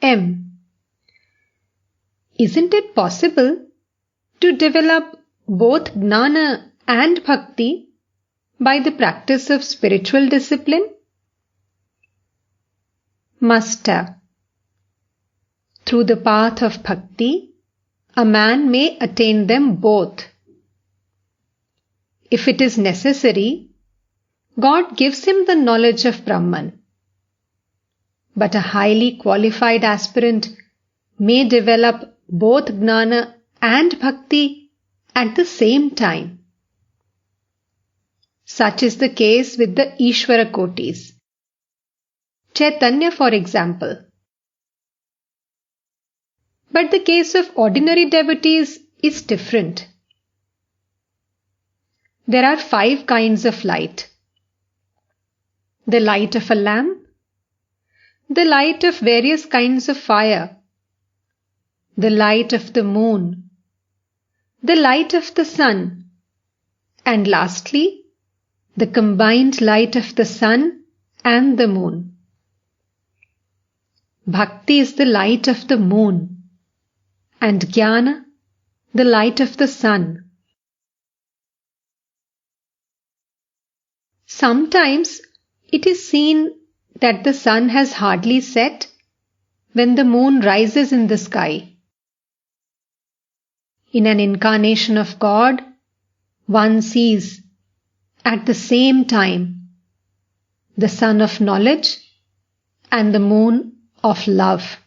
M. Isn't it possible to develop both Gnana and Bhakti by the practice of spiritual discipline? Master. Through the path of Bhakti, a man may attain them both. If it is necessary, God gives him the knowledge of Brahman. But a highly qualified aspirant may develop both Gnana and Bhakti at the same time. Such is the case with the Ishvara Kotis. Chaitanya, for example. But the case of ordinary devotees is different. There are 5 kinds of light. The light of a lamp, the light of various kinds of fire, the light of the moon, the light of the sun, and lastly, the combined light of the sun and the moon. Bhakti is the light of the moon, and Jnana, the light of the sun. Sometimes it is seen that the sun has hardly set when the moon rises in the sky. In an incarnation of God, one sees at the same time the sun of knowledge and the moon of love.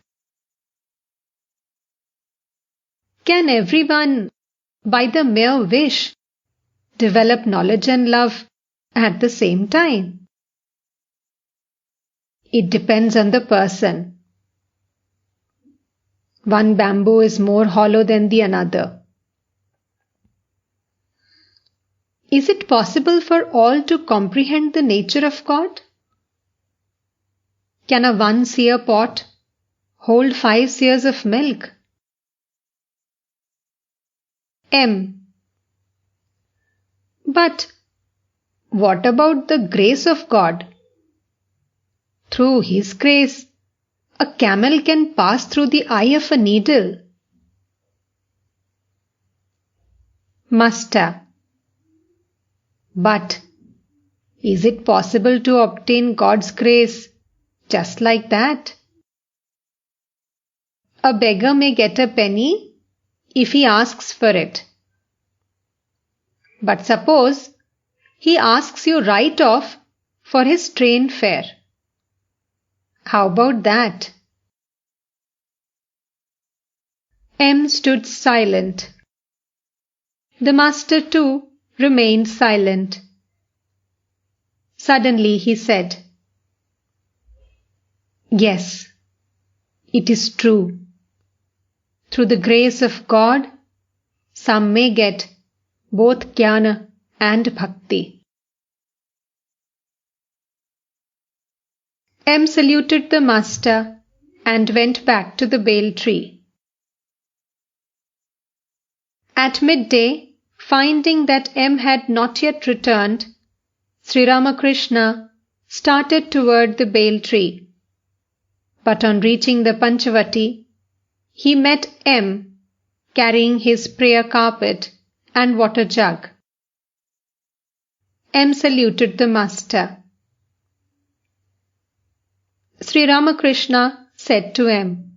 Can everyone, by the mere wish, develop knowledge and love at the same time? It depends on the person. One bamboo is more hollow than the another. Is it possible for all to comprehend the nature of God? Can a 1-seer pot hold 5 seers of milk? M. But what about the grace of God? Through His grace, a camel can pass through the eye of a needle. Master. But is it possible to obtain God's grace just like that? A beggar may get a penny if he asks for it. But suppose he asks you right off for his train fare. How about that? M stood silent. The master too remained silent. Suddenly he said, Yes, it is true. Through the grace of God, some may get both Jnana and Bhakti. M saluted the master and went back to the bale tree. At midday, finding that M had not yet returned, Sri Ramakrishna started toward the bale tree. But on reaching the Panchavati, he met M carrying his prayer carpet and water jug. M saluted the master. Sri Ramakrishna said to M,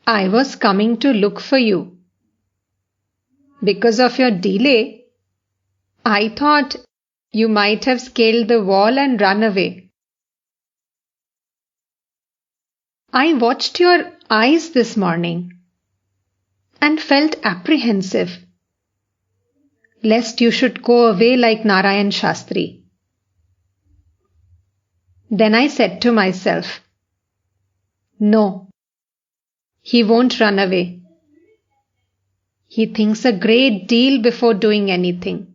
I was coming to look for you. Because of your delay, I thought you might have scaled the wall and run away. I watched your eyes this morning and felt apprehensive, lest you should go away like Narayan Shastri. Then I said to myself, No, he won't run away. He thinks a great deal before doing anything.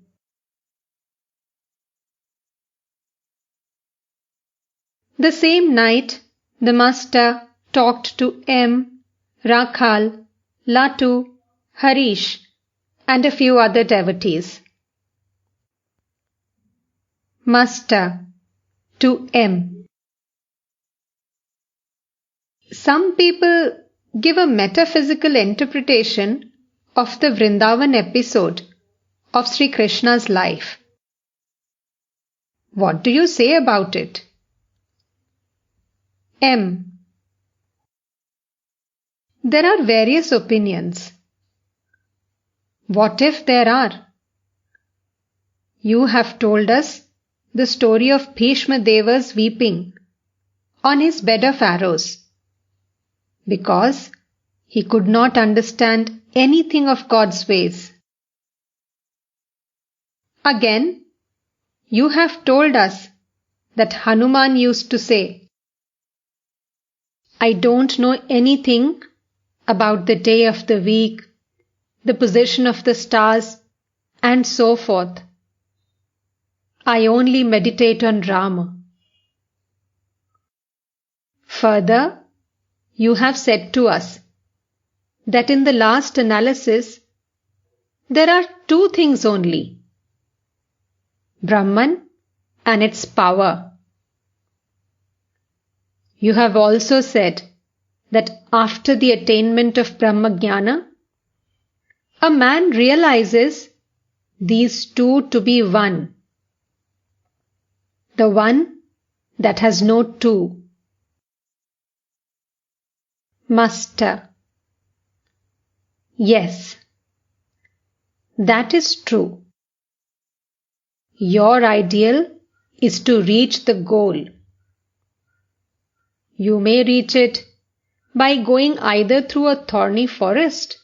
The same night, the master talked to M, Rakhal, Latu, Harish, and a few other devotees. Master to M. Some people give a metaphysical interpretation of the Vrindavan episode of Sri Krishna's life. What do you say about it? M. There are various opinions. What if there are? You have told us the story of Bhishma Deva's weeping on his bed of arrows because he could not understand anything of God's ways. Again, you have told us that Hanuman used to say, I don't know anything about the day of the week, the position of the stars, and so forth. I only meditate on Rama. Further, you have said to us that in the last analysis, there are two things only, Brahman and its power. You have also said that after the attainment of Brahmajnana, a man realizes these two to be one, the one that has no two. Master. Yes, that is true. Your ideal is to reach the goal. You may reach it by going either through a thorny forest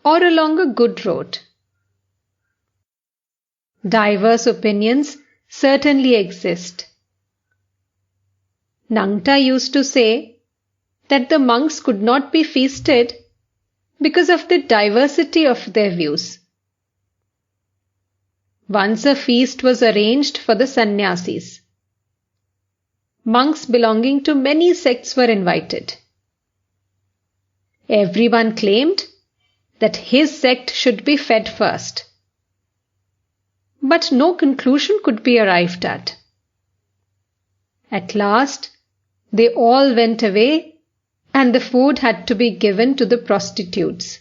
or along a good road. Diverse opinions certainly exist. Nangta used to say that the monks could not be feasted because of the diversity of their views. Once a feast was arranged for the sannyasis. Monks belonging to many sects were invited. Everyone claimed that his sect should be fed first. But no conclusion could be arrived at. At last, they all went away and the food had to be given to the prostitutes.